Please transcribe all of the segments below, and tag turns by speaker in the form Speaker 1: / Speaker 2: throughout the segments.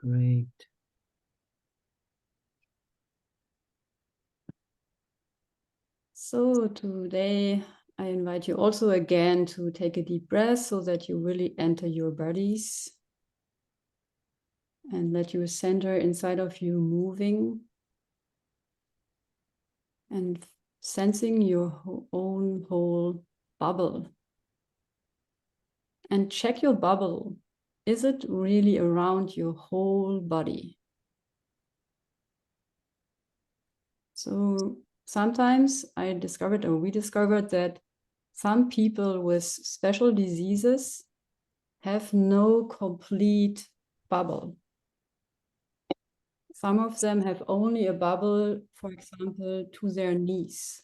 Speaker 1: Great.
Speaker 2: So today I invite you also again to take a deep breath so that you really enter your bodies and let your center inside of you moving and sensing your own whole bubble. And check your bubble. Is it really around your whole body? So sometimes I discovered, or we discovered, that some people with special diseases have no complete bubble. Some of them have only a bubble, for example, to their knees.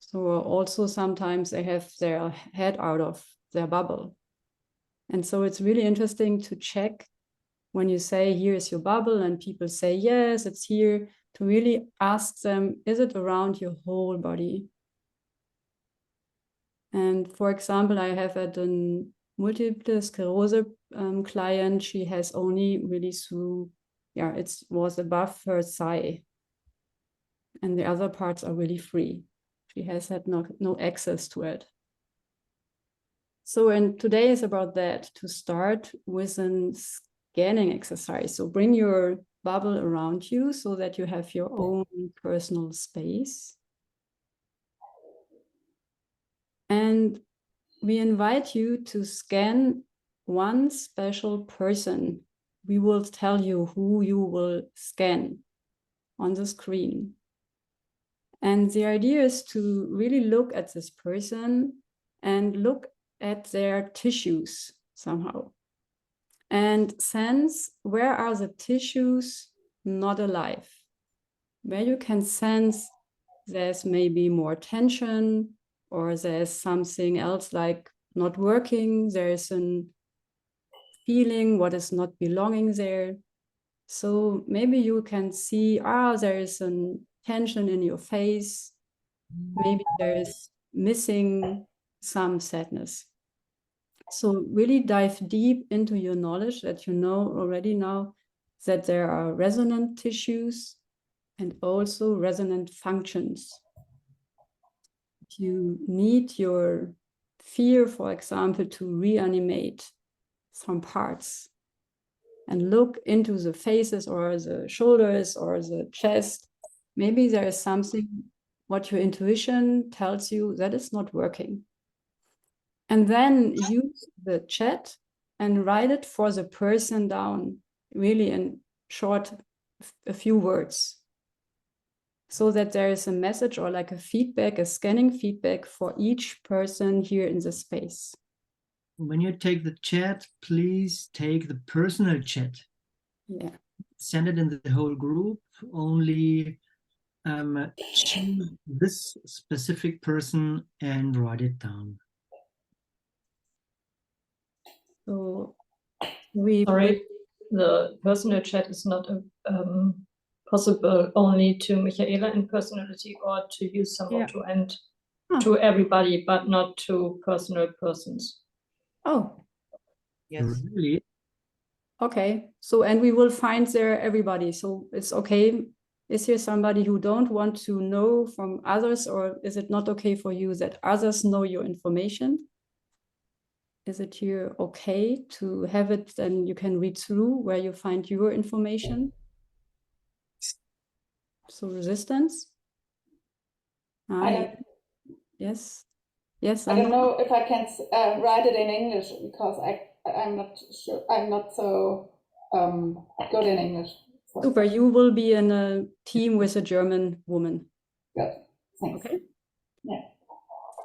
Speaker 2: So also sometimes they have their head out of their bubble. And so it's really interesting to check when you say, here is your bubble, and people say, yes, it's here, to really ask them, is it around your whole body? And for example, I have at a multiple sclerosis client, she has only really through, it was above her thigh. And the other parts are really free. She has had no access to it. So, and today is about that, to start with a scanning exercise. So bring your bubble around you so that you have your own personal space. And we invite you to scan one special person. We will tell you who you will scan on the screen. And the idea is to really look at this person and look at their tissues somehow and sense where are the tissues not alive, where you can sense there's maybe more tension or there's something else like not working, there's a feeling what is not belonging there. So maybe you can see, there is a tension in your face. Maybe there is missing some sadness. So really dive deep into your knowledge that you know already now that there are resonant tissues and also resonant functions. If you need your fear, for example, to reanimate some parts and look into the faces or the shoulders or the chest, maybe there is something what your intuition tells you that is not working. And then use the chat and write it for the person down, really in short, a few words, so that there is a message or like a feedback, a scanning feedback for each person here in the space.
Speaker 1: When you take the chat, please take the personal chat.
Speaker 2: Yeah.
Speaker 1: Send it in the whole group. Only choose this specific person and write it down.
Speaker 2: So
Speaker 3: Sorry, the personal chat is not possible only to Michaela in personality or to you somehow to everybody, but not to personal persons.
Speaker 2: Oh.
Speaker 1: Yes. Really?
Speaker 2: Okay. So, and we will find there everybody. So it's okay. Is here somebody who don't want to know from others, or is it not okay for you that others know your information? Is it here okay to have it, then you can read through where you find your information? So resistance? Yes. Yes.
Speaker 4: I don't know if I can write it in English because I'm not sure. I'm not so good in English. So.
Speaker 2: Super. You will be in a team with a German woman.
Speaker 4: Good. Thanks.
Speaker 2: Okay.
Speaker 4: Yeah.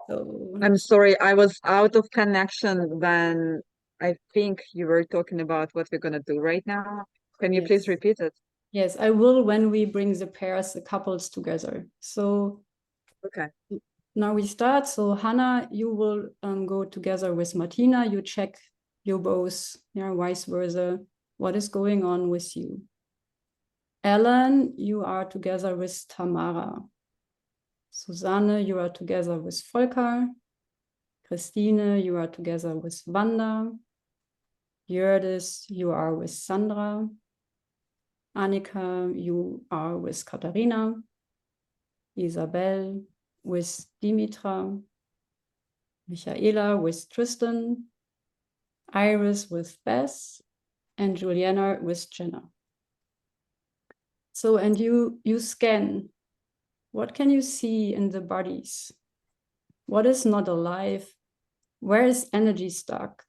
Speaker 2: So,
Speaker 5: I'm sorry, I was out of connection when I think you were talking about what we're going to do right now. Can you please repeat it?
Speaker 2: Yes, I will when we bring the pairs, the couples together. So
Speaker 5: okay.
Speaker 2: Now we start. So Hannah, you will go together with Martina. You check you both, vice versa, what is going on with you. Ellen, you are together with Tamara. Susanne, you are together with Volker. Christine, you are together with Wanda. Jördis, you are with Sandra. Annika, you are with Katharina. Isabel with Dimitra. Michaela with Tristan. Iris with Bess. And Juliana with Jenna. So, and you scan. What can you see in the bodies? What is not alive? Where is energy stuck?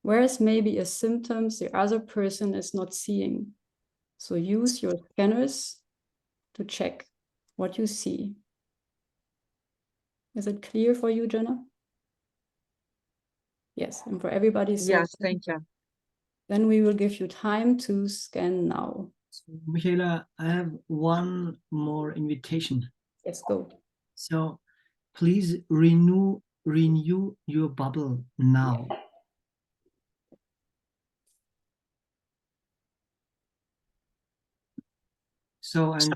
Speaker 2: Where is maybe a symptom the other person is not seeing? So use your scanners to check what you see. Is it clear for you, Jenna? Yes, and for everybody. So
Speaker 5: Yes, thank you.
Speaker 2: then we will give you time to scan now.
Speaker 1: So, Michaela, I have one more invitation.
Speaker 2: Yes, go.
Speaker 1: So please renew your bubble now. So, and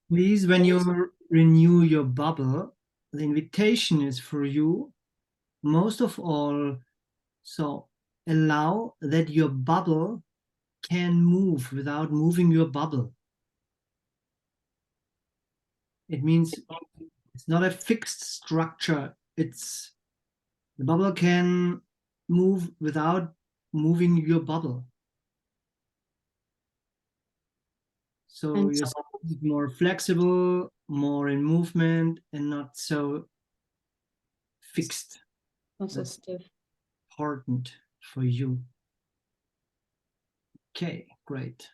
Speaker 1: please, when you renew your bubble, the invitation is for you, most of all, so allow that your bubble can move without moving your bubble. It means it's not a fixed structure. It's the bubble can move without moving your bubble. So
Speaker 2: And
Speaker 1: you're more flexible, more in movement, and not so fixed.
Speaker 2: also stiff.
Speaker 1: Important for you. Okay, great.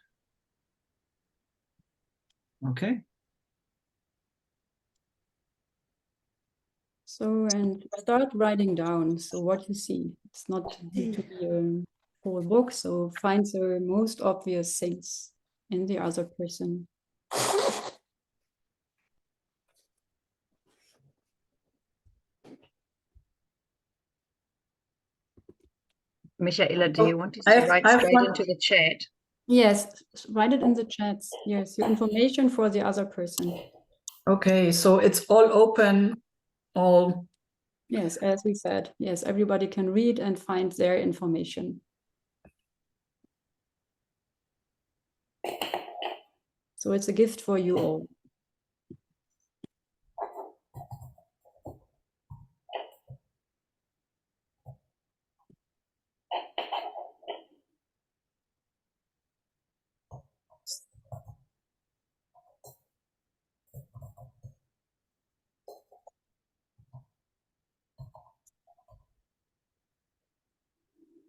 Speaker 1: Okay.
Speaker 2: So, and start writing down. So what you see, it's not need to be a whole book. So find the most obvious things in the other person.
Speaker 5: Michaela, do you want to
Speaker 3: I've-
Speaker 5: write
Speaker 3: I've
Speaker 5: straight
Speaker 3: one-
Speaker 5: into the chat?
Speaker 2: Yes, write it in the chats. Yes, your information for the other person.
Speaker 3: Okay, so it's all open, all.
Speaker 2: Yes, as we said. Yes, everybody can read and find their information. So it's a gift for you all.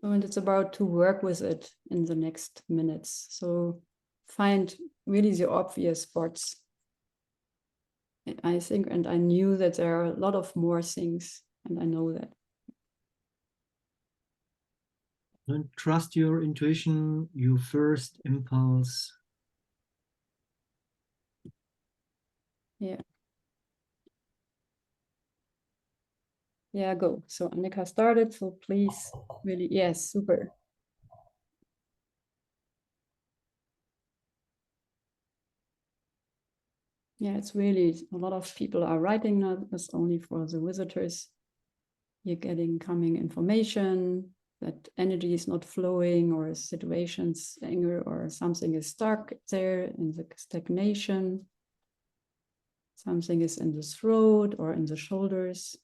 Speaker 2: And it's about to work with it in the next minutes. So find really the obvious spots. I think, and I knew that there are a lot of more things, and I know that.
Speaker 1: Don't trust your intuition, your first impulse.
Speaker 2: Yeah. Yeah, go. So Annika started, so please, really, yes, super. Yeah, it's really, a lot of people are writing, not just only for the visitors. You're getting coming information that energy is not flowing, or situations, anger, or something is stuck there in the stagnation. Something is in the throat or in the shoulders.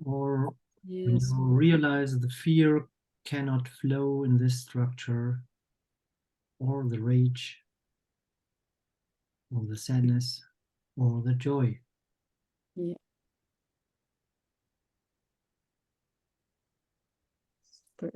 Speaker 1: Or when
Speaker 2: Yes.
Speaker 1: you realize the fear cannot flow in this structure, or the rage, or the sadness, or the joy.
Speaker 2: Yeah. Super.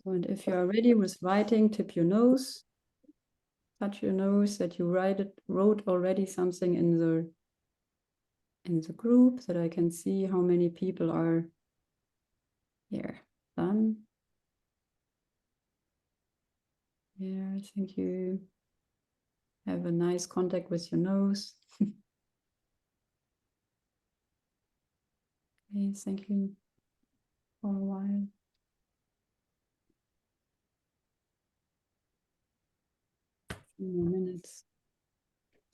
Speaker 2: And if you are ready with writing, tip your nose, touch your nose that you wrote already something in the group, that I can see how many people are here. Done. Yeah, thank you. Have a nice contact with your nose. Okay, thank you for a while. Few more minutes.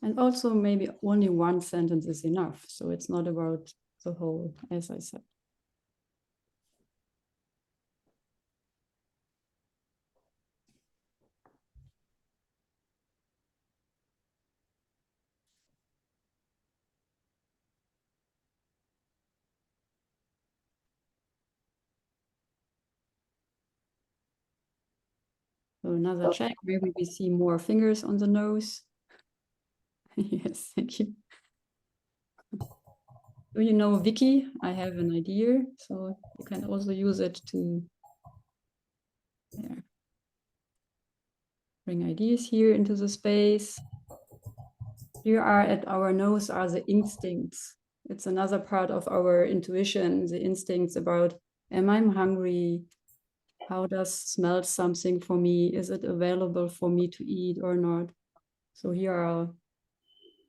Speaker 2: And also maybe only one sentence is enough. So it's not about the whole, as I said. So another check, maybe we see more fingers on the nose. Yes, thank you. Do you know Vicky? I have an idea, so you can also use it to bring ideas here into the space. Here are at our nose are the instincts. It's another part of our intuition, the instincts about, am I hungry? How does smell something for me? Is it available for me to eat or not? So here are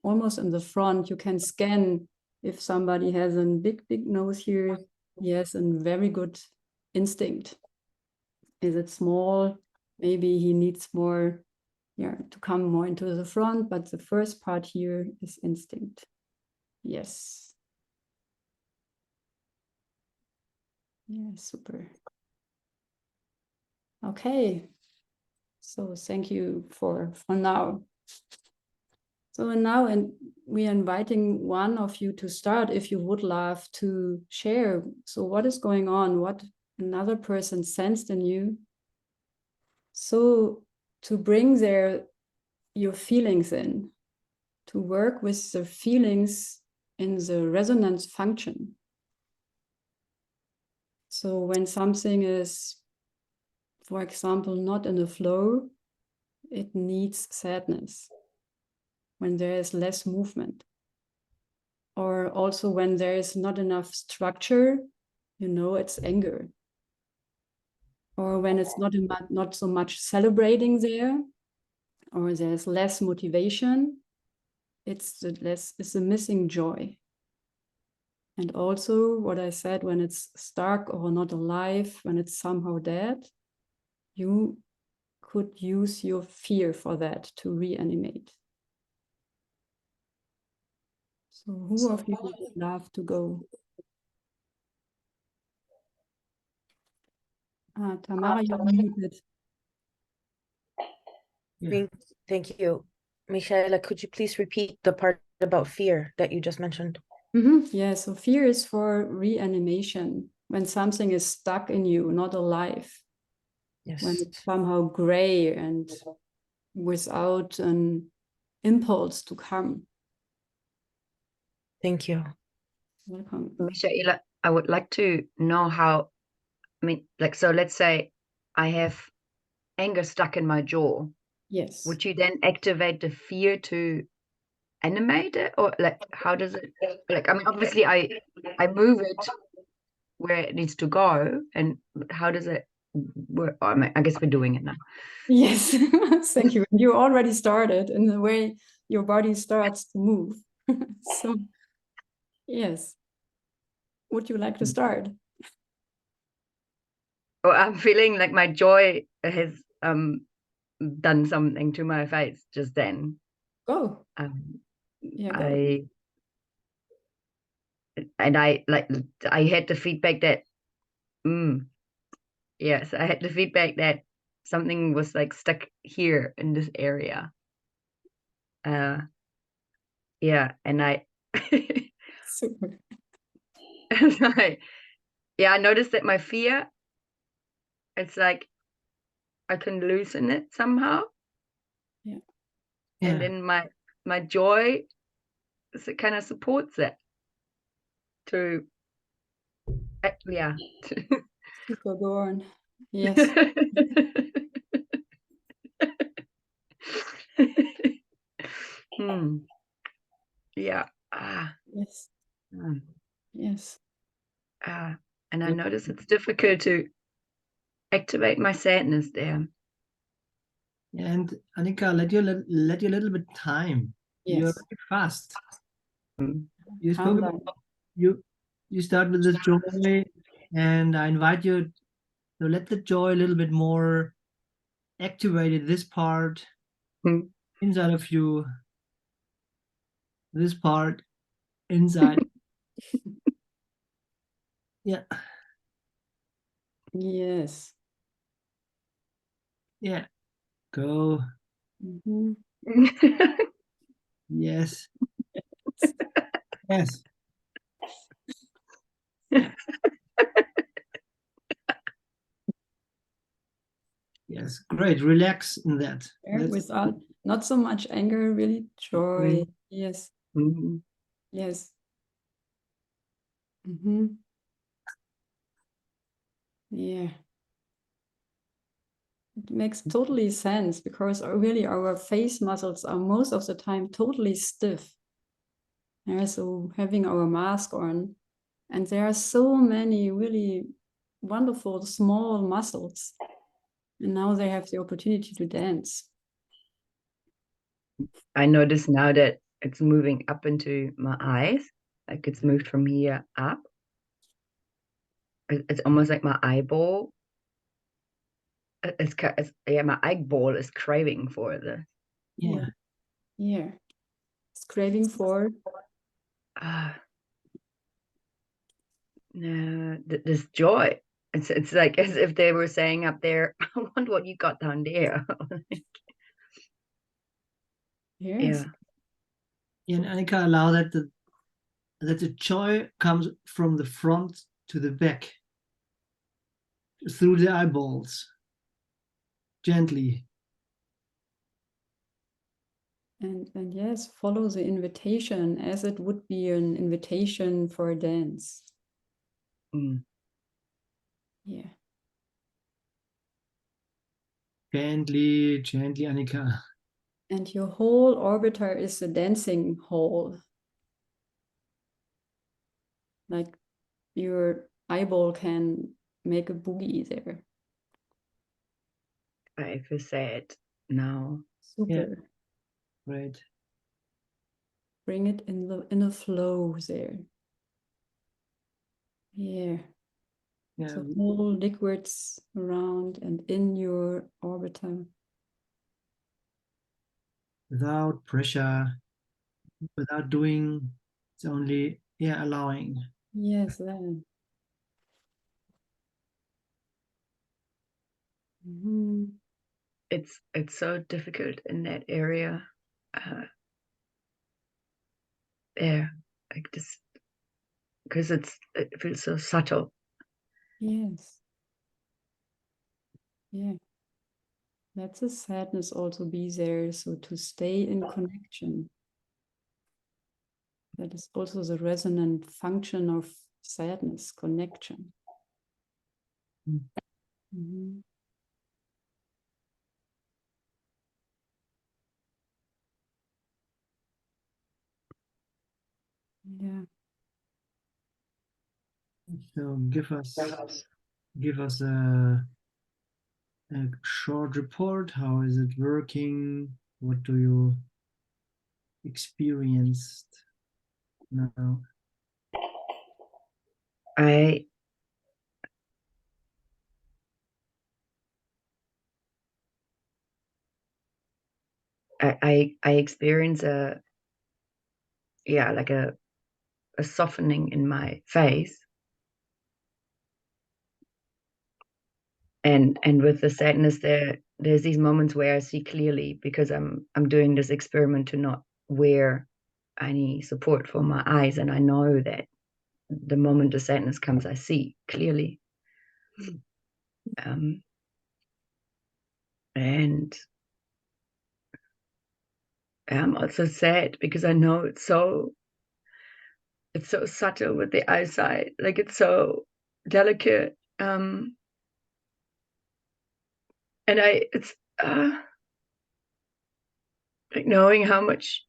Speaker 2: almost in the front, you can scan if somebody has a big nose here, he has a very good instinct. Is it small? Maybe he needs more, to come more into the front, but the first part here is instinct. Yes. Yeah, super. Okay. So thank you for now. So now, and we are inviting one of you to start if you would love to share. So what is going on? What another person sensed in you? So to bring your feelings in, to work with the feelings in the resonance function. So when something is, for example, not in the flow, it needs sadness. When there is less movement. Or also when there is not enough structure, it's anger. Or when it's not so much celebrating there, or there's less motivation, it's the missing joy. And also what I said, when it's stuck or not alive, when it's somehow dead, you could use your fear for that to reanimate. So who of you would love to go? Tamara, you're muted.
Speaker 1: Yeah.
Speaker 6: Thank you. Michaela, could you please repeat the part about fear that you just mentioned?
Speaker 2: Yeah, so fear is for reanimation. When something is stuck in you, not alive.
Speaker 6: Yes.
Speaker 2: When it's somehow gray and without an impulse to come.
Speaker 6: Thank you.
Speaker 2: Welcome.
Speaker 7: Michaela, I would like to know how, so let's say I have anger stuck in my jaw.
Speaker 2: Yes.
Speaker 7: Would you then activate the fear to animate it? Or how does it, obviously I move it where it needs to go, and how does it work? I guess we're doing it now.
Speaker 2: Yes, thank you. You already started in the way your body starts to move. So, yes. Would you like to start?
Speaker 7: Well, I'm feeling like my joy has done something to my face just then.
Speaker 2: Go.
Speaker 7: Go. I had the feedback that yes, I had the feedback that something was stuck here in this area. Yeah, and I
Speaker 2: Super.
Speaker 7: I noticed that my fear, it's like I can loosen it somehow.
Speaker 2: Yeah.
Speaker 7: And then my joy, it kind of supports it to
Speaker 2: Super, go on. Yes.
Speaker 7: Yeah.
Speaker 2: Yes. Yes.
Speaker 7: And I notice it's difficult to activate my sadness there.
Speaker 1: And Annika, let you a little bit time. You're
Speaker 2: Yes.
Speaker 1: very fast.
Speaker 7: Mm.
Speaker 1: You
Speaker 2: Calm
Speaker 1: spoke
Speaker 2: down.
Speaker 1: about, you start with the joy, and I invite you to let the joy a little bit more activated this part
Speaker 7: Mm.
Speaker 1: inside of you, this part inside. Yeah,
Speaker 2: Yes.
Speaker 1: yeah. Go.
Speaker 2: Mhm.
Speaker 1: Yes. Yes. Yeah. Yes. Great. Relax in that.
Speaker 2: There, without not so much anger, really joy. Yes.
Speaker 7: Mm.
Speaker 2: Yes. Mhm. Yeah. It makes totally sense because really our face muscles are most of the time totally stiff. Yeah, so having our mask on, and there are so many really wonderful small muscles, and now they have the opportunity to dance.
Speaker 7: I notice now that it's moving up into my eyes, like it's moved from here up. It's almost like my eyeball. Yeah, my eyeball is craving for this.
Speaker 1: Yeah.
Speaker 2: Yeah. It's craving for
Speaker 7: Ah, no, this joy. It's like as if they were saying up there, I want what you got down there.
Speaker 2: yes.
Speaker 7: Yeah.
Speaker 1: And Annika, allow that the joy comes from the front to the back, through the eyeballs, gently.
Speaker 2: And yes, follow the invitation as it would be an invitation for a dance.
Speaker 7: Mm.
Speaker 2: Yeah.
Speaker 1: Gently, gently, Annika.
Speaker 2: And your whole orbiter is a dancing hall. Like your eyeball can make a boogie there.
Speaker 7: I feel sad now.
Speaker 2: Super.
Speaker 1: Great.
Speaker 2: Bring it in the flow there. Yeah.
Speaker 1: Yeah.
Speaker 2: So whole liquids around and in your orbiter.
Speaker 1: Without pressure, without doing, it's only, yeah, allowing.
Speaker 2: Yes, then. Mhm.
Speaker 7: It's so difficult in that area. There, like this, because it feels so subtle.
Speaker 2: Yes. Yeah. Let the sadness also be there. So to stay in connection. That is also the resonant function of sadness, connection.
Speaker 1: Mm.
Speaker 2: Mhm. Yeah.
Speaker 1: So give us a short report. How is it working? What do you experience now?
Speaker 7: I experience like a softening in my face, and with the sadness there's these moments where I see clearly because I'm doing this experiment to not wear any support for my eyes, and I know that the moment the sadness comes I see clearly. And I'm also sad because I know it's so subtle with the eyesight, like it's so delicate. And it's like knowing how much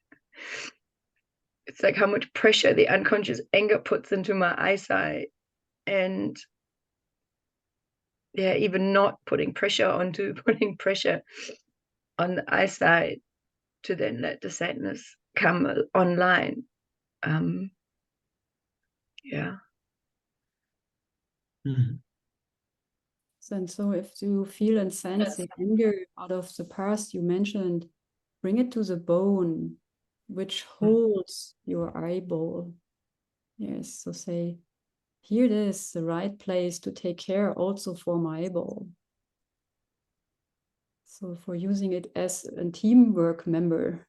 Speaker 7: it's like how much pressure the unconscious anger puts into my eyesight, and yeah, even not putting pressure onto putting pressure on the eyesight to then let the sadness come online. Yeah.
Speaker 1: Mhm.
Speaker 2: And so if you feel and sense the anger out of the past you mentioned, bring it to the bone, which holds your eyeball. Yes, so say, here it is, the right place to take care also for my eyeball. So for using it as a teamwork member.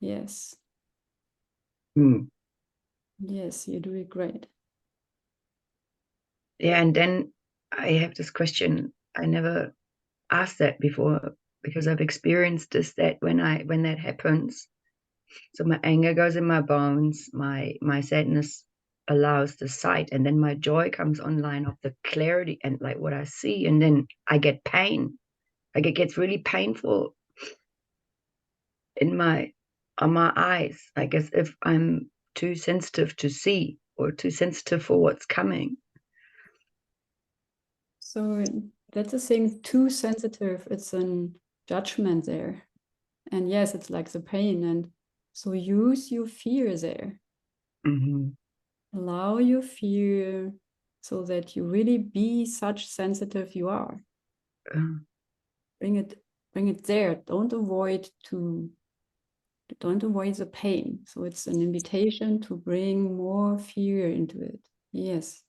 Speaker 2: Yes.
Speaker 7: Mm.
Speaker 2: Yes, you do it great.
Speaker 7: Yeah, and then I have this question. I never asked that before because I've experienced this, that when that happens, so my anger goes in my bones, my sadness allows the sight, and then my joy comes online of the clarity and like what I see, and then I get pain. Like it gets really painful on my eyes, like as if I'm too sensitive to see or too sensitive for what's coming.
Speaker 2: So that's the thing, too sensitive, it's a judgment there. And yes, it's like the pain. And so use your fear there.
Speaker 7: Mm-hmm.
Speaker 2: Allow your fear so that you really be such sensitive you are. Bring it there. Don't avoid the pain. So it's an invitation to bring more fear into it. Yes.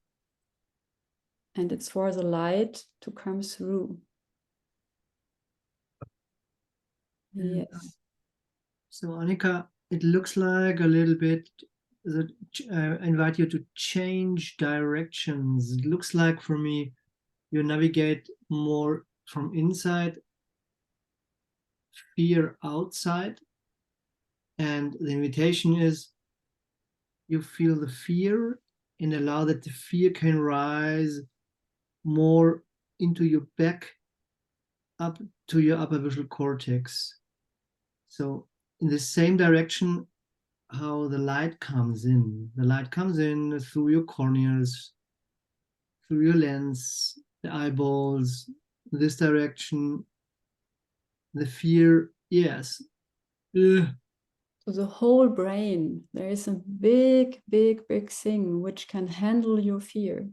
Speaker 2: And it's for the light to come through. Yes.
Speaker 1: So Annika, it looks like a little bit that I invite you to change directions. It looks like for me you navigate more from inside, fear outside, and the invitation is you feel the fear and allow that the fear can rise more into your back, up to your upper visual cortex. So in the same direction how the light comes in. The light comes in through your corneas, through your lens, the eyeballs, this direction, the fear, yes.
Speaker 2: So the whole brain, there is a big, big, big thing which can handle your fear.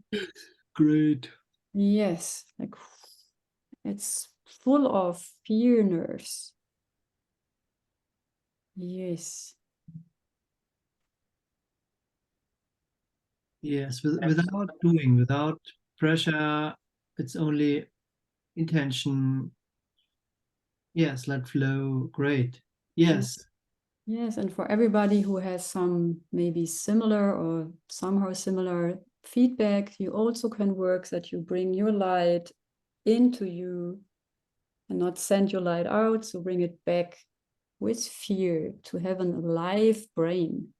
Speaker 1: Great.
Speaker 2: Yes, like it's full of fear nerves. Yes.
Speaker 1: Yes, without doing, without pressure, it's only intention. Yes, let flow. Great. Yes.
Speaker 2: Yes, and for everybody who has some maybe similar or somehow similar feedback, you also can work that you bring your light into you and not send your light out. So bring it back with fear to have an alive brain.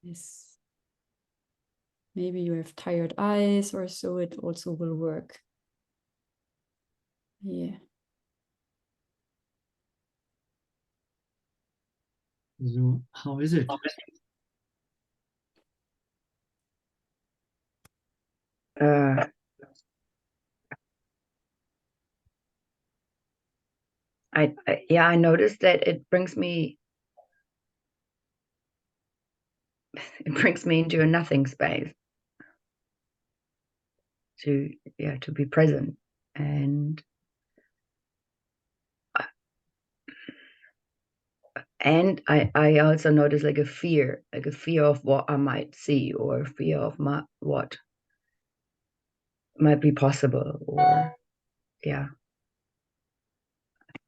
Speaker 2: Yes. Maybe you have tired eyes or so, it also will work. Yeah.
Speaker 1: So how is it?
Speaker 7: I noticed that it brings me into a nothing space to be present. And I also notice like a fear of what I might see, or a fear of what might be possible, or yeah.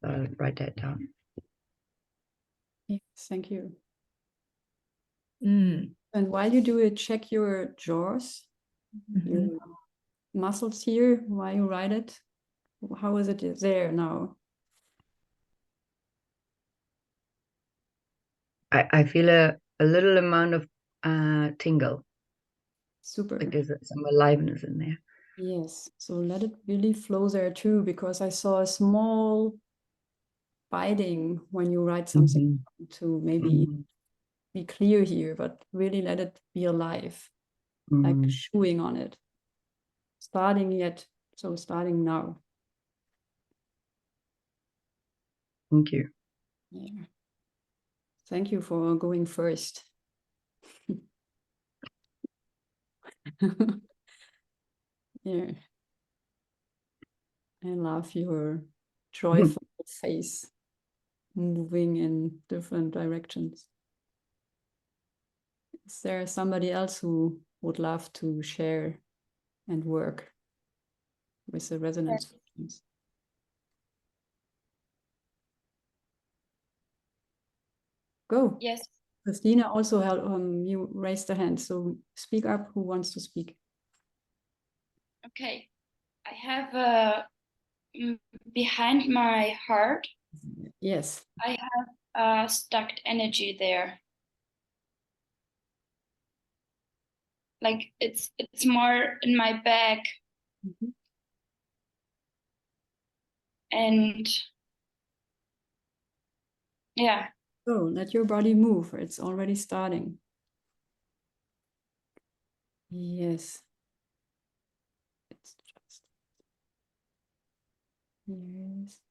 Speaker 7: I'll write that down.
Speaker 2: Yes, thank you.
Speaker 3: Mm.
Speaker 2: And while you do it, check your jaws, your muscles here while you write it. How is it there now?
Speaker 7: I feel a little amount of tingle.
Speaker 2: Super.
Speaker 7: Like there's some aliveness in there.
Speaker 2: Yes, so let it really flow there too, because I saw a small biting when you write something to maybe be clear here, but really let it be alive, like chewing on it. Starting now.
Speaker 7: Thank you.
Speaker 2: Yeah. Thank you for going first. Yeah. I love your joyful face moving in different directions. Is there somebody else who would love to share and work with the resonance systems? Go.
Speaker 8: Yes.
Speaker 2: Christina also held, you raised a hand, so speak up. Who wants to speak?
Speaker 8: Okay. I have behind my heart,
Speaker 2: Yes.
Speaker 8: I have stuck energy there. Like it's more in my back.
Speaker 2: Mhm.
Speaker 8: And yeah.
Speaker 2: So let your body move. It's already starting. Yes. It's just. Yes.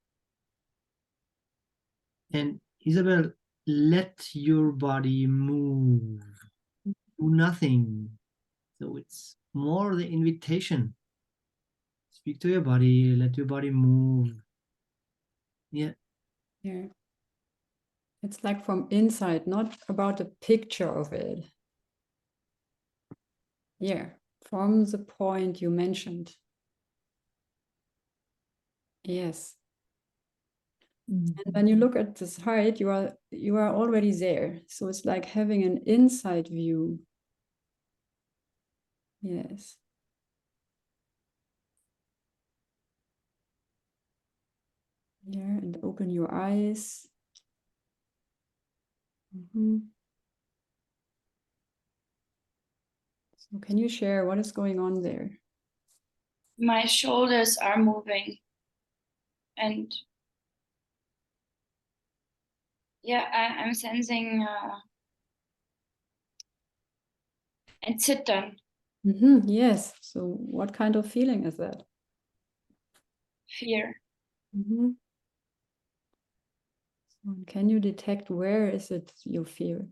Speaker 1: And Isabel, let your body move. Do nothing. So it's more the invitation. Speak to your body, let your body move. Yeah.
Speaker 2: Yeah. It's like from inside, not about a picture of it. Yeah. From the point you mentioned. Yes. And when you look at this height, you are already there. So it's like having an inside view. Yes. Yeah, and open your eyes. So can you share what is going on there?
Speaker 8: My shoulders are moving. And yeah, I'm sensing and sit down.
Speaker 2: Yes. So what kind of feeling is that?
Speaker 8: Fear.
Speaker 2: So can you detect where is it you fear?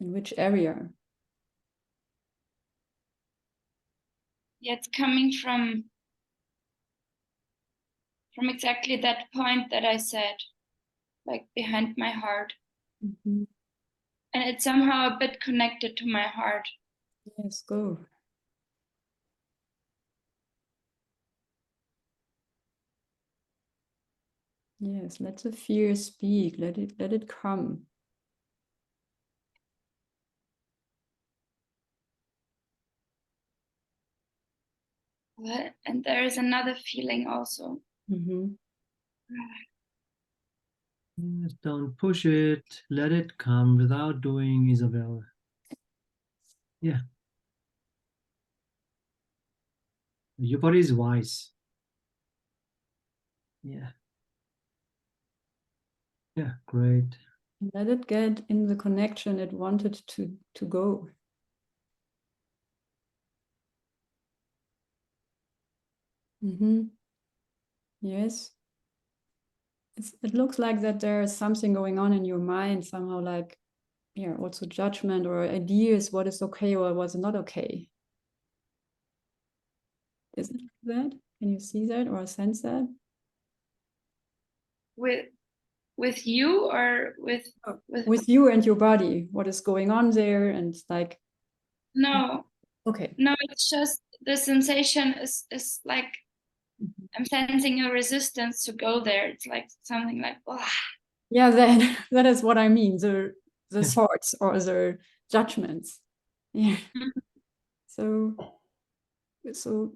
Speaker 2: In which area?
Speaker 8: Yeah, it's coming from exactly that point that I said, like behind my heart. And it's somehow a bit connected to my heart.
Speaker 2: Yes, go. Yes, let the fear speak. Let it come.
Speaker 8: And there is another feeling also.
Speaker 1: Yes, don't push it. Let it come without doing, Isabel. Yeah. Your body is wise. Yeah. Yeah, great.
Speaker 2: Let it get in the connection it wanted to go. Yes. It looks like that there is something going on in your mind somehow, like, yeah, also judgment or ideas, what is okay or what's not okay. Is it that? Can you see that or sense that?
Speaker 8: With you or
Speaker 2: with you and your body? What is going on there? And like,
Speaker 8: no.
Speaker 2: Okay.
Speaker 8: No, it's just the sensation is like I'm sensing a resistance to go there. It's like something like, oh.
Speaker 2: Yeah, that is what I mean. The thoughts or the judgments. Yeah. So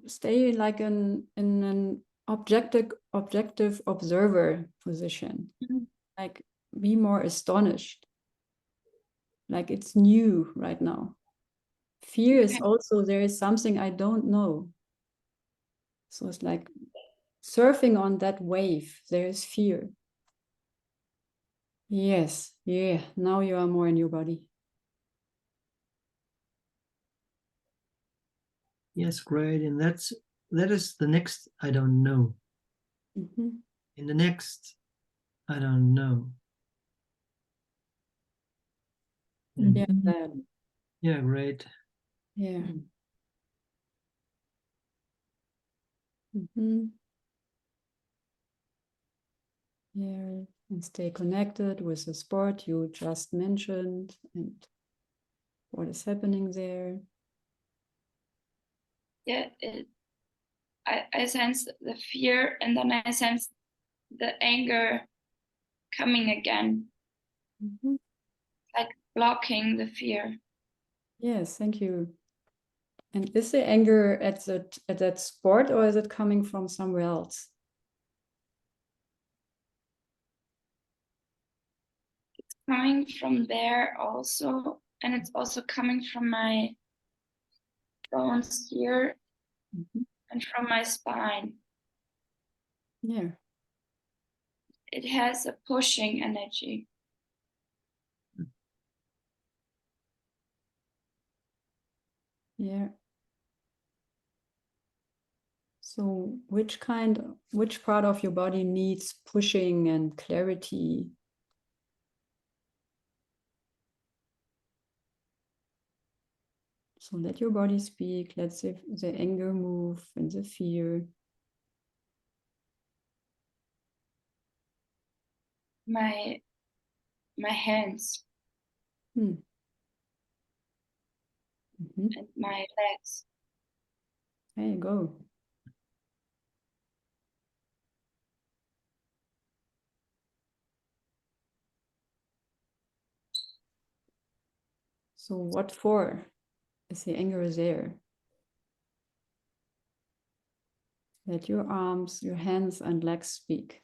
Speaker 2: stay like in an objective observer position. Like be more astonished. Like it's new right now. Fear is also there is something I don't know. So it's like surfing on that wave. There is fear. Yes. Yeah. Now you are more in your body.
Speaker 1: Yes, great. And that is the next I don't know. in the next, I don't know.
Speaker 2: Yeah,
Speaker 1: Mhm.
Speaker 2: that.
Speaker 1: Yeah, great.
Speaker 2: Yeah. Mhm. Yeah, and stay connected with the sport you just mentioned and what is happening there.
Speaker 8: Yeah, I sense the fear, and then I sense the anger coming again,
Speaker 2: Mhm.
Speaker 8: like blocking the fear.
Speaker 2: Yes, thank you. And is the anger at that sport, or is it coming from somewhere else?
Speaker 8: Coming from there also, and it's also coming from my bones here
Speaker 2: Mhm.
Speaker 8: and from my spine.
Speaker 2: Yeah.
Speaker 8: It has a pushing energy.
Speaker 2: Yeah. So which part of your body needs pushing and clarity? So let your body speak. Let the anger move and the fear.
Speaker 8: My hands
Speaker 2: Mhm.
Speaker 8: and my legs.
Speaker 2: There you go. So what for? Is the anger there? Let your arms, your hands and legs speak.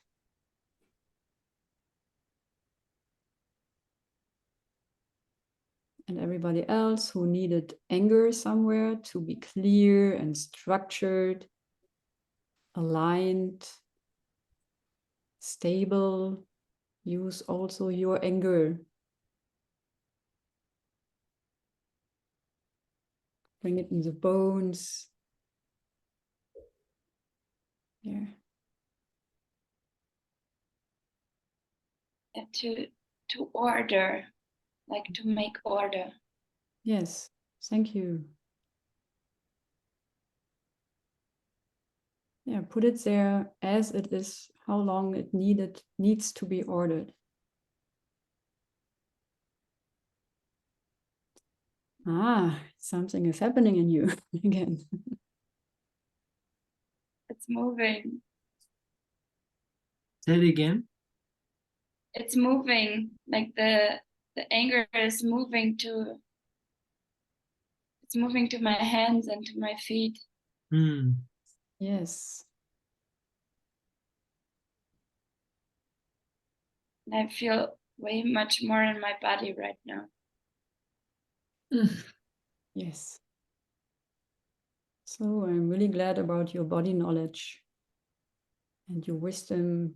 Speaker 2: And everybody else who needed anger somewhere to be clear and structured, aligned, stable, use also your anger. Bring it in the bones. Yeah.
Speaker 8: And to order, like to make order.
Speaker 2: Yes. Thank you. Yeah, put it there as it is, how long it needs to be ordered. Ah, something is happening in you again.
Speaker 8: It's moving.
Speaker 1: Say it again.
Speaker 8: It's moving. Like the anger is moving to. It's moving to my hands and to my feet.
Speaker 1: Hmm.
Speaker 2: Yes.
Speaker 8: And I feel way much more in my body right now.
Speaker 2: Yes. So I'm really glad about your body knowledge and your wisdom,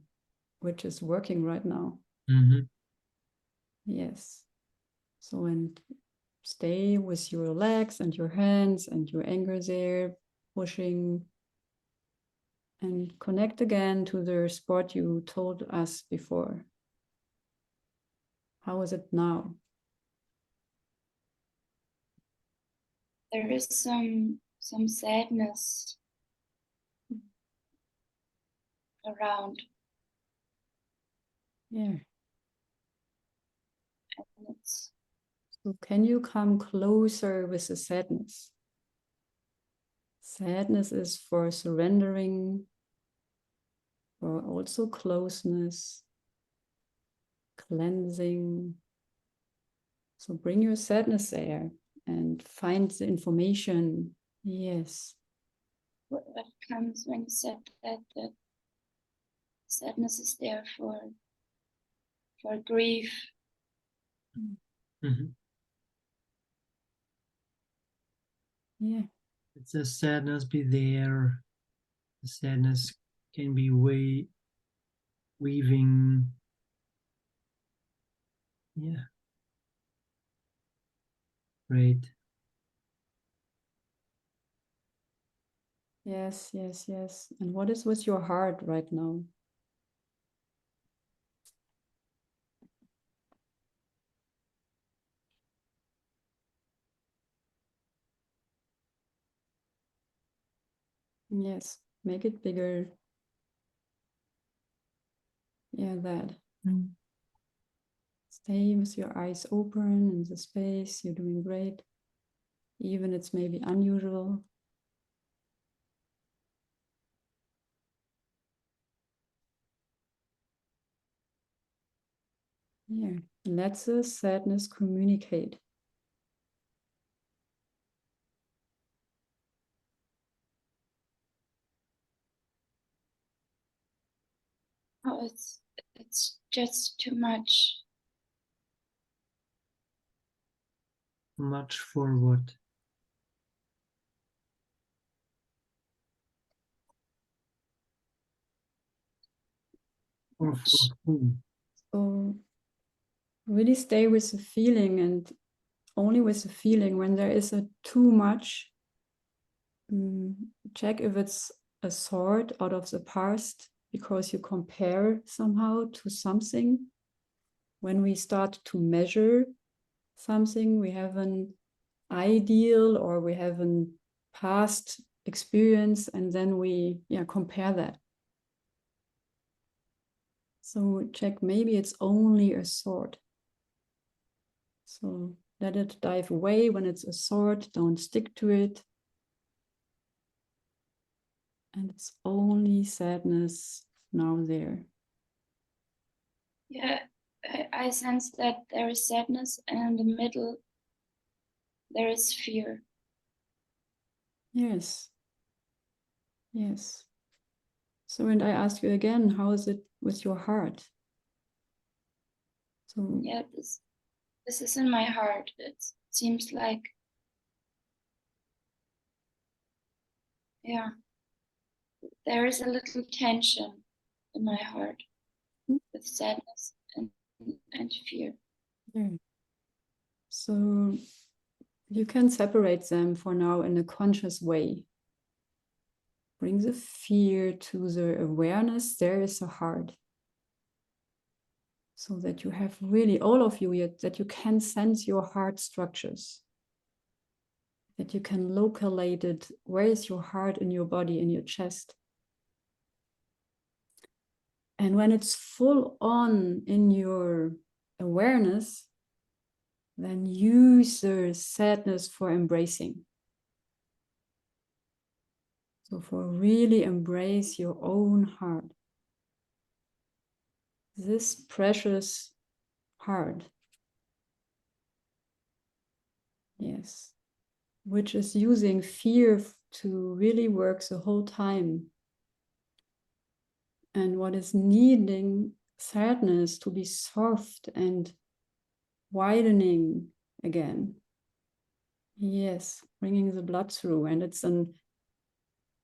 Speaker 2: which is working right now.
Speaker 1: Mhm.
Speaker 2: Yes. So, and stay with your legs and your hands and your anger there, pushing, and connect again to the spot you told us before. How is it now?
Speaker 8: There is some sadness around.
Speaker 2: Yeah.
Speaker 8: And it's
Speaker 2: So can you come closer with the sadness? Sadness is for surrendering, for also closeness, cleansing. So bring your sadness there and find the information. Yes.
Speaker 8: what comes when you said that sadness is there for grief.
Speaker 1: Mhm.
Speaker 2: Yeah.
Speaker 1: It's a sadness be there. The sadness can be weaving. Yeah. Great.
Speaker 2: Yes, yes, yes. And what is with your heart right now? Yes, make it bigger. Yeah, that. Stay with your eyes open in the space. You're doing great. Even it's maybe unusual. Yeah, let the sadness communicate.
Speaker 8: Oh, it's just too much.
Speaker 1: Much for what? Or for whom?
Speaker 2: So really stay with the feeling, and only with the feeling. When there is a too much, check if it's a thought out of the past because you compare somehow to something. When we start to measure something, we have an ideal or we have a past experience, and then we compare that. So check, maybe it's only a thought. So let it dive away when it's a thought, don't stick to it. And it's only sadness now there.
Speaker 8: Yeah, I sense that there is sadness, and in the middle there is fear.
Speaker 2: Yes. Yes. So, and I ask you again, how is it with your heart? So
Speaker 8: Yeah, this is in my heart. It seems like, yeah, there is a little tension in my heart with sadness and fear.
Speaker 2: yeah. So you can separate them for now in a conscious way. Bring the fear to the awareness, there is a heart. So that you have really, all of you, that you can sense your heart structures. That you can locate it. Where is your heart in your body, in your chest? And when it's full on in your awareness, then use the sadness for embracing. So for really embrace your own heart. This precious heart. Yes. Which is using fear to really work the whole time. And what is needing sadness to be soft and widening again. Yes, bringing the blood through. And it's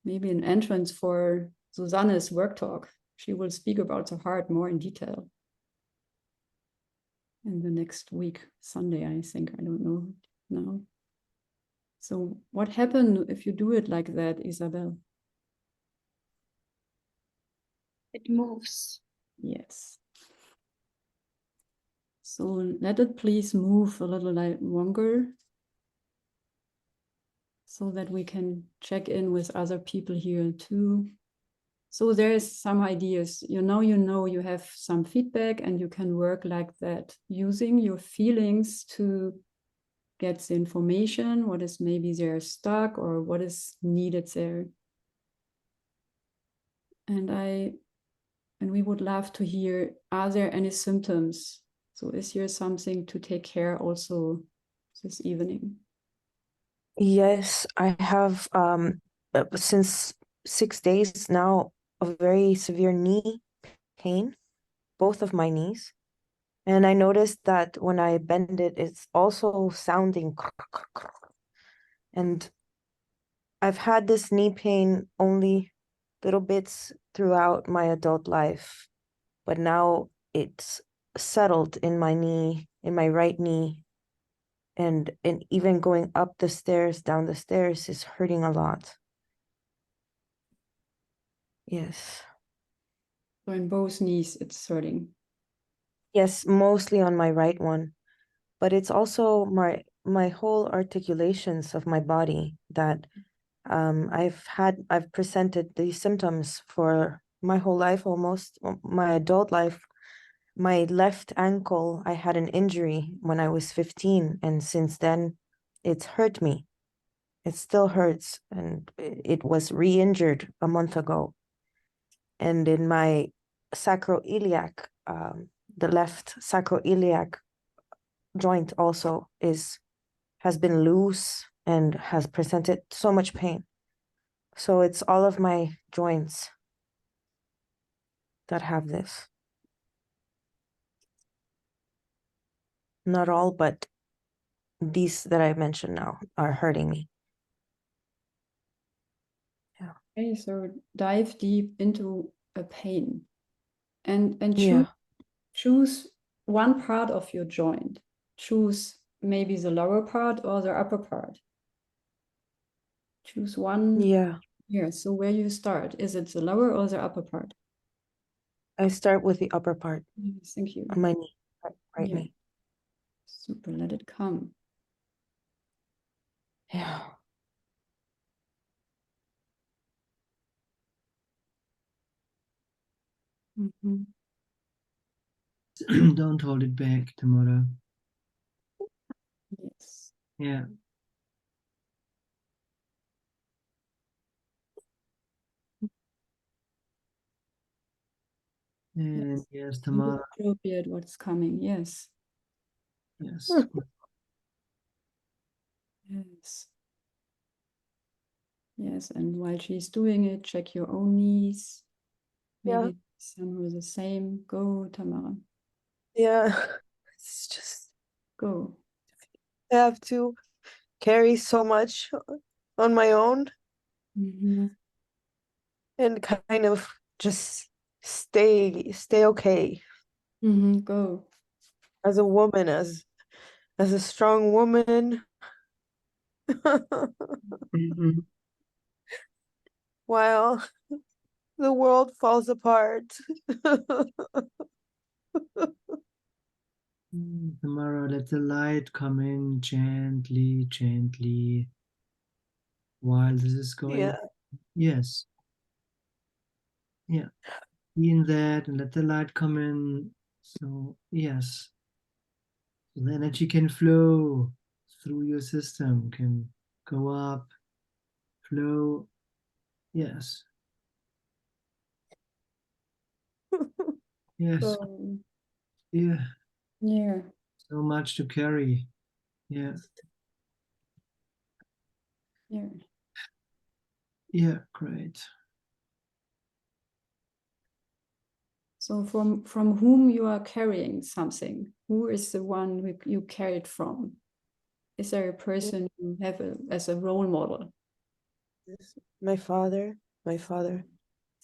Speaker 2: maybe an entrance for Susanne's work talk. She will speak about the heart more in detail in the next week, Sunday, I think. I don't know now. So what happened if you do it like that, Isabel?
Speaker 8: It moves.
Speaker 2: Yes. So let it please move a little longer so that we can check in with other people here too. So there's some ideas, you have some feedback and you can work like that, using your feelings to get the information, what is maybe there stuck or what is needed there. And we would love to hear, are there any symptoms? So is there something to take care also this evening?
Speaker 6: Yes, I have since 6 days now a very severe knee pain, both of my knees. And I noticed that when I bend it, it's also sounding. And I've had this knee pain only little bits throughout my adult life, but now it's settled in my knee, in my right knee. And even going up the stairs, down the stairs is hurting a lot. Yes.
Speaker 2: So in both knees, it's hurting.
Speaker 6: Yes, mostly on my right one, but it's also my whole articulations of my body that I've presented these symptoms for my whole life, almost my adult life. My left ankle, I had an injury when I was 15, and since then it's hurt me. It still hurts, and it was re-injured a month ago. And in my sacroiliac, the left sacroiliac joint also has been loose and has presented so much pain. So it's all of my joints that have this. Not all, but these that I mentioned now are hurting me. Yeah.
Speaker 2: Okay, so dive deep into a pain and
Speaker 6: Yeah.
Speaker 2: choose one part of your joint. Choose maybe the lower part or the upper part. Choose one.
Speaker 6: Yeah.
Speaker 2: Yeah, so where you start, is it the lower or the upper part?
Speaker 6: I start with the upper part
Speaker 2: Yes, thank you.
Speaker 6: on my knee, right
Speaker 2: Yeah.
Speaker 6: knee.
Speaker 2: Super, let it come.
Speaker 6: Yeah.
Speaker 2: Mhm.
Speaker 1: Don't hold it back, Tamara.
Speaker 2: Yes.
Speaker 1: Yeah. And yes, Tamara.
Speaker 2: Appropriate what's coming. Yes.
Speaker 1: Yes.
Speaker 2: Yes. Yes, and while she's doing it, check your own knees.
Speaker 6: Yeah.
Speaker 2: Maybe some are the same. Go, Tamara.
Speaker 6: Yeah. It's just,
Speaker 2: Go.
Speaker 6: I have to carry so much on my own
Speaker 2: Mhm.
Speaker 6: and kind of just stay okay
Speaker 2: Go.
Speaker 6: as a woman, as a strong woman.
Speaker 1: Mhm.
Speaker 6: While the world falls apart.
Speaker 1: Tamara, let the light come in gently, gently while this is going.
Speaker 6: Yeah.
Speaker 1: Yes. Yeah. Be in that and let the light come in. So, yes. So the energy can flow through your system, can go up, flow. Yes. Yes.
Speaker 2: Go.
Speaker 1: Yeah.
Speaker 2: Yeah.
Speaker 1: So much to carry. Yeah.
Speaker 2: Yeah.
Speaker 1: Yeah. Great.
Speaker 2: So from whom you are carrying something? Who is the one you carried from? Is there a person you have as a role model?
Speaker 6: My father.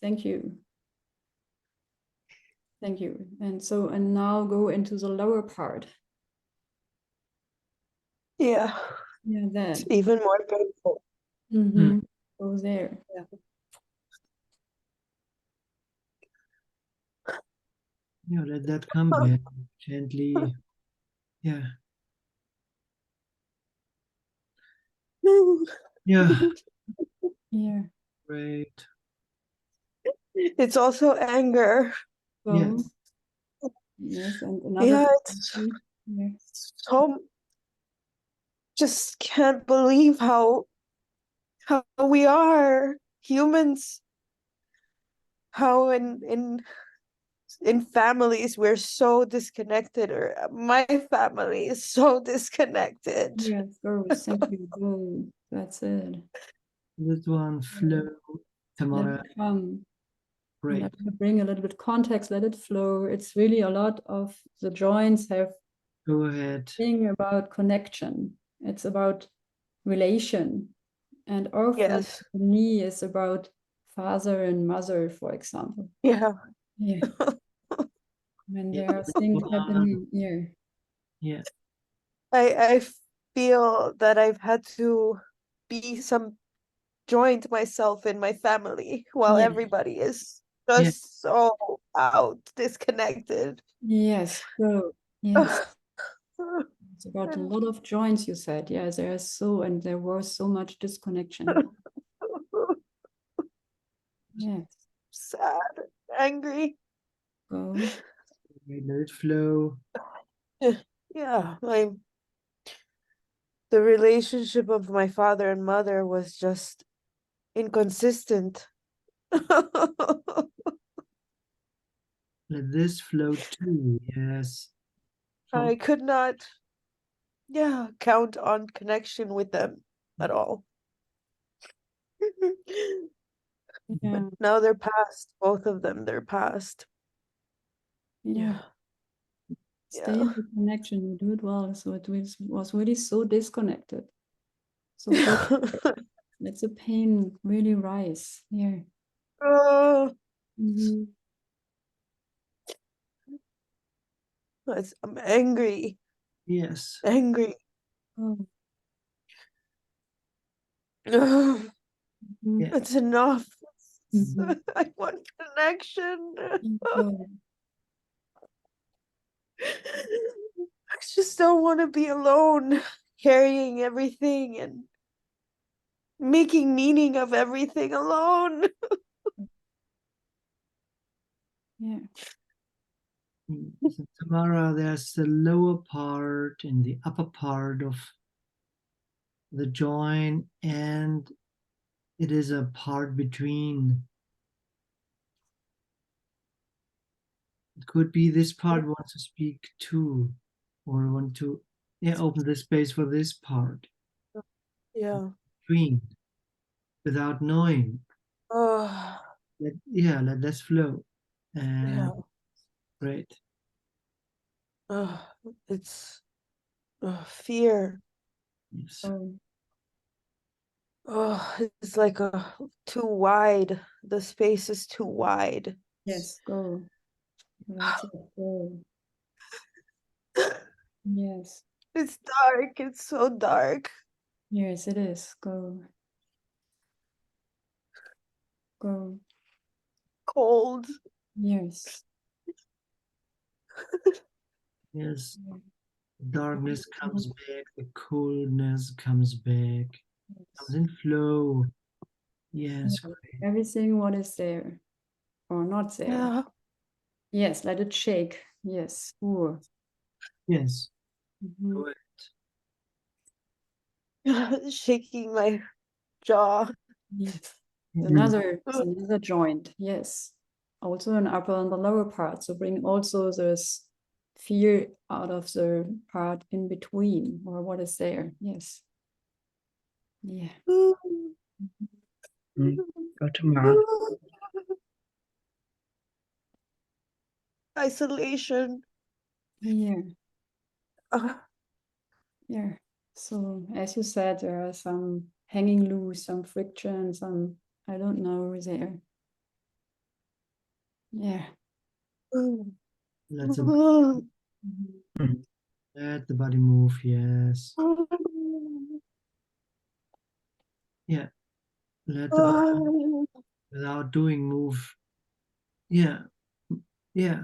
Speaker 2: Thank you. Thank you. And now go into the lower part.
Speaker 6: Yeah.
Speaker 2: Yeah,
Speaker 6: It's
Speaker 2: then.
Speaker 6: even more painful.
Speaker 2: Go there.
Speaker 6: Yeah.
Speaker 1: Yeah. Let that come back gently. Yeah. Yeah.
Speaker 2: Yeah.
Speaker 1: Great.
Speaker 6: It's also anger.
Speaker 2: Go.
Speaker 1: Yes.
Speaker 2: Yes, and another.
Speaker 6: Yeah, it's
Speaker 2: Yeah.
Speaker 6: so, just can't believe how we are humans, how in families we're so disconnected, or my family is so disconnected.
Speaker 2: Yes, go. Thank you. Go. That's it.
Speaker 1: This one flow.
Speaker 2: Let
Speaker 1: Tamara.
Speaker 2: it come. And
Speaker 1: Great.
Speaker 2: I'm gonna bring a little bit context, let it flow. It's really a lot of the joints have
Speaker 1: Go ahead.
Speaker 2: thing about connection. It's about relation. And often
Speaker 6: Yes.
Speaker 2: the knee is about father and mother, for example.
Speaker 6: Yeah.
Speaker 2: Yeah. When
Speaker 1: Yeah.
Speaker 2: there are things happening here.
Speaker 1: Yeah.
Speaker 6: I feel that I've had to be some joint myself in my family while
Speaker 2: Yeah.
Speaker 6: everybody is
Speaker 1: Yeah.
Speaker 6: just so out disconnected.
Speaker 2: Yes. So yes. It's about a lot of joints, you said. Yes, there was so much disconnection. Yes.
Speaker 6: sad, angry.
Speaker 2: Go.
Speaker 1: Let it flow.
Speaker 6: Yeah, the relationship of my father and mother was just inconsistent.
Speaker 1: Let this flow too. Yes.
Speaker 6: I could not, count on connection with them at all.
Speaker 2: Yeah.
Speaker 6: Now they're past, both of them, they're past.
Speaker 2: Yeah. Stay
Speaker 6: Yeah.
Speaker 2: in the connection. You do it well. So it was really so disconnected. So let the pain really rise here.
Speaker 6: Oh,
Speaker 2: Mhm.
Speaker 6: I'm angry,
Speaker 1: Yes.
Speaker 6: angry.
Speaker 2: Oh.
Speaker 6: Ugh,
Speaker 2: Mhm.
Speaker 6: it's enough.
Speaker 2: Mhm.
Speaker 6: I want connection.
Speaker 2: Go.
Speaker 6: I just don't want to be alone, carrying everything and making meaning of everything alone.
Speaker 2: Yeah.
Speaker 1: So Tamara, there's the lower part and the upper part of the joint, and it is a part between. It could be this part wants to speak too, or want to open the space for this part
Speaker 6: Yeah.
Speaker 1: between without knowing.
Speaker 6: Oh,
Speaker 1: Let this flow. And
Speaker 6: yeah.
Speaker 1: great.
Speaker 6: Oh, it's fear.
Speaker 1: Yes.
Speaker 2: Oh.
Speaker 6: Oh, it's like too wide. The space is too wide.
Speaker 2: Yes. Go. That's it. Go. Yes.
Speaker 6: It's dark. It's so dark.
Speaker 2: Yes, it is. Go. Go.
Speaker 6: Cold.
Speaker 2: Yes.
Speaker 1: Yes.
Speaker 2: Yeah.
Speaker 1: Darkness comes back, the coldness comes back, comes in flow. Yes,
Speaker 2: Yeah.
Speaker 1: great.
Speaker 2: Everything what is there or not there.
Speaker 6: Yeah.
Speaker 2: Yes, let it shake. Yes. Ooh.
Speaker 1: Yes.
Speaker 2: Mhm.
Speaker 1: Go
Speaker 6: Shaking my jaw.
Speaker 2: Yes.
Speaker 1: ahead.
Speaker 2: It's another joint. Yes. Also an upper and the lower part. So bring also this fear out of the part in between or what is there. Yes. Yeah.
Speaker 7: Go tomorrow.
Speaker 6: Isolation.
Speaker 2: Yeah.
Speaker 6: Uh,
Speaker 2: Yeah. So as you said, there are some hanging loose, some friction, some I don't know there. Yeah.
Speaker 1: Let the body move. Yes. Yeah. Let the body without doing move. Yeah. Yeah.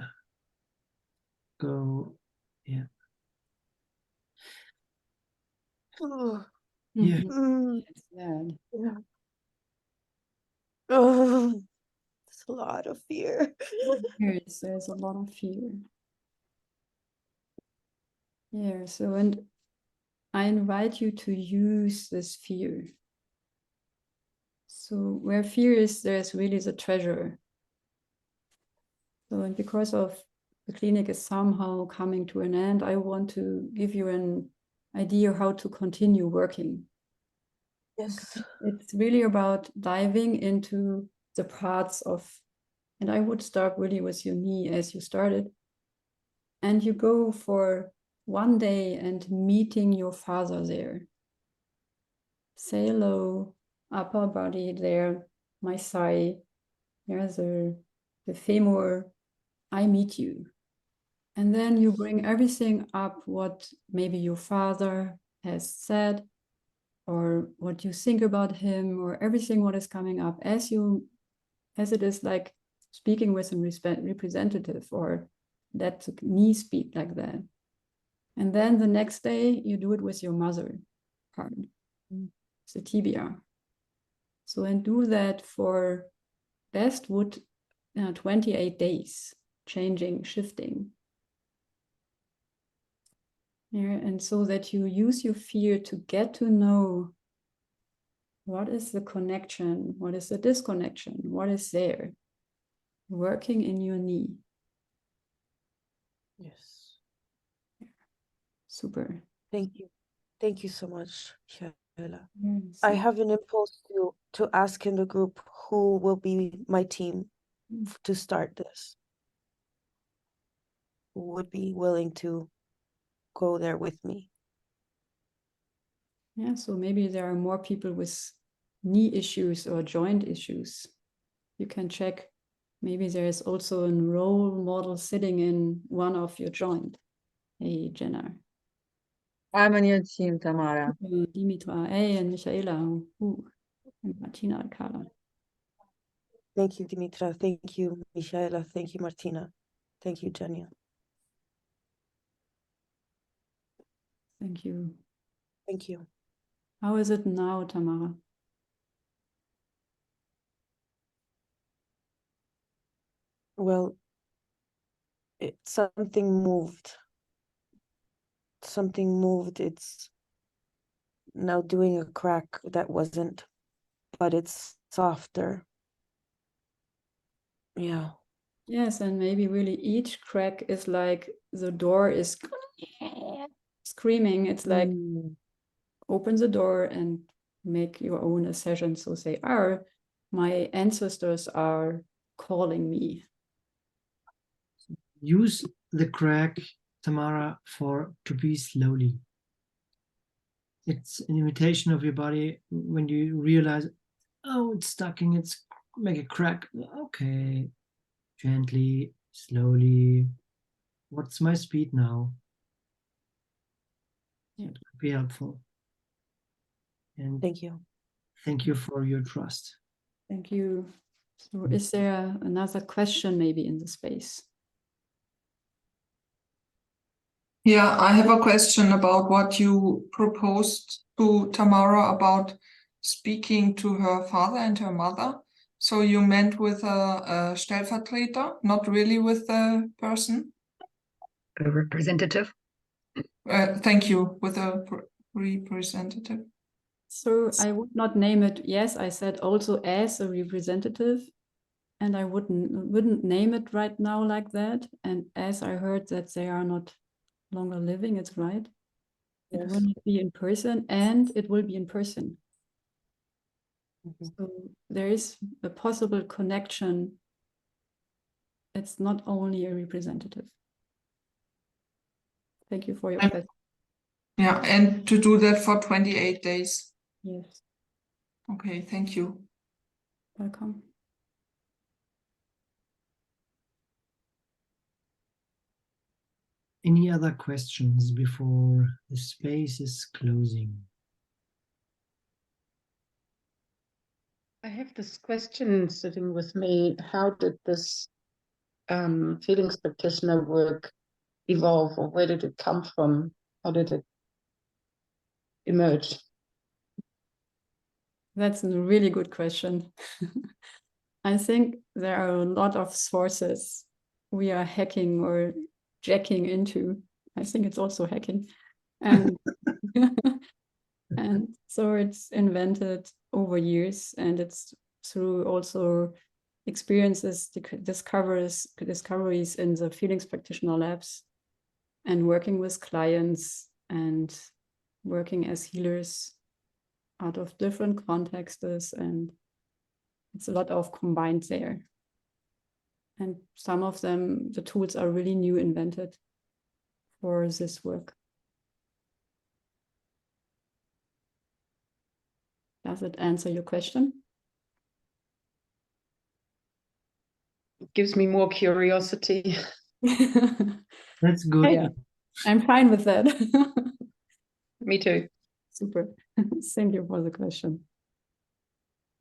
Speaker 1: Go. Yeah. Yeah.
Speaker 2: Mhm. Yes, yeah.
Speaker 6: Yeah. Oh, it's a lot of fear.
Speaker 2: Yes, there's a lot of fear. Yeah, so and I invite you to use this fear. So where fear is, there's really the treasure. So and because of the clinic is somehow coming to an end, I want to give you an idea how to continue working.
Speaker 6: Yes.
Speaker 2: It's really about diving into the parts of, and I would start really with your knee as you started. And you go for one day and meeting your father there. Say hello, upper body there, my thigh, there's the femur, I meet you. And then you bring everything up what maybe your father has said, or what you think about him, or everything what is coming up as it is like speaking with a representative, or let the knee speak like that. And then the next day you do it with your mother part, the tibia. So and do that for best would 28 days, changing, shifting. Yeah, and so that you use your fear to get to know what is the connection, what is the disconnection, what is there, working in your knee.
Speaker 1: Yes.
Speaker 2: Super.
Speaker 6: Thank you. Thank you so much, Michaela.
Speaker 2: Yes.
Speaker 6: I have an impulse to ask in the group who will be my team to start this. Who would be willing to go there with me?
Speaker 2: Yeah, so maybe there are more people with knee issues or joint issues. You can check. Maybe there is also a role model sitting in one of your joint. Hey, Jenna.
Speaker 5: I'm on your team, Tamara.
Speaker 2: Dimitra, hey, and Michaela, and Martina and Carla.
Speaker 6: Thank you, Dimitra. Thank you, Michaela. Thank you, Martina. Thank you, Jenya.
Speaker 2: Thank you.
Speaker 6: Thank you.
Speaker 2: How is it now, Tamara?
Speaker 6: Well, something moved. Something moved. It's now doing a crack that wasn't, but it's softer. Yeah.
Speaker 2: Yes, and maybe really each crack is like the door is screaming. It's like open the door and make your own accession. So say, my ancestors are calling me.
Speaker 1: Use the crack, Tamara, to be slowly. It's an invitation of your body when you realize, oh, it's stucking, it's make a crack. Okay, gently, slowly. What's my speed now?
Speaker 2: Yeah.
Speaker 1: It could be helpful. And
Speaker 6: Thank you.
Speaker 1: thank you for your trust.
Speaker 2: Thank you. So is there another question maybe in the space?
Speaker 9: Yeah, I have a question about what you proposed to Tamara about speaking to her father and her mother. So you meant with a Stellvertreter, not really with the person?
Speaker 7: A representative.
Speaker 9: Thank you, with a representative.
Speaker 2: So I would not name it. Yes, I said also as a representative, and I wouldn't name it right now like that. And as I heard that they are not longer living, it's right. It
Speaker 6: Yes.
Speaker 2: will not be in person, and it will be in person. So there is a possible connection. It's not only a representative. Thank you for your question.
Speaker 9: Yeah, and to do that for 28 days.
Speaker 2: Yes,
Speaker 9: Okay, thank you.
Speaker 2: welcome.
Speaker 1: Any other questions before the space is closing?
Speaker 10: I have this question sitting with me. How did this feelings practitioner work evolve, or where did it come from? How did it emerge?
Speaker 2: That's a really good question. I think there are a lot of sources we are hacking or jacking into. I think it's also hacking. And, and so it's invented over years, and it's through also experiences, discoveries in the feelings practitioner labs, and working with clients and working as healers out of different contexts, and it's a lot of combined there. And some of them, the tools are really new, invented for this work. Does it answer your question?
Speaker 10: It gives me more curiosity.
Speaker 1: That's good.
Speaker 2: Yeah, I'm fine with that.
Speaker 10: Me too.
Speaker 2: Super. Thank you for the question.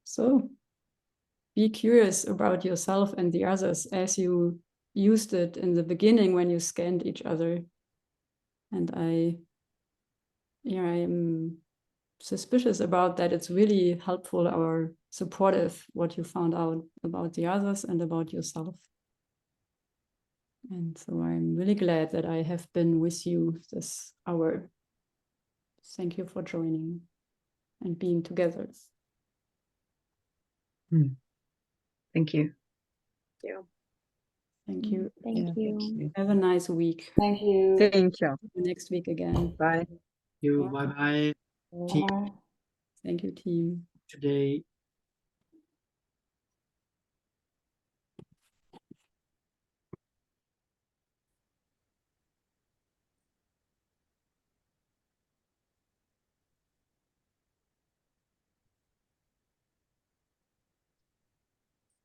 Speaker 2: So be curious about yourself and the others as you used it in the beginning when you scanned each other. And I am suspicious about that. It's really helpful or supportive what you found out about the others and about yourself. And so I'm really glad that I have been with you this hour. Thank you for joining and being together.
Speaker 7: Thank you.
Speaker 2: Thank you.
Speaker 11: Thank you.
Speaker 2: Have a nice week.
Speaker 4: Thank you.
Speaker 5: Thank you.
Speaker 2: See you next week again.
Speaker 5: Bye.
Speaker 1: You bye bye.
Speaker 4: Bye.
Speaker 2: Thank you, team.
Speaker 1: Today.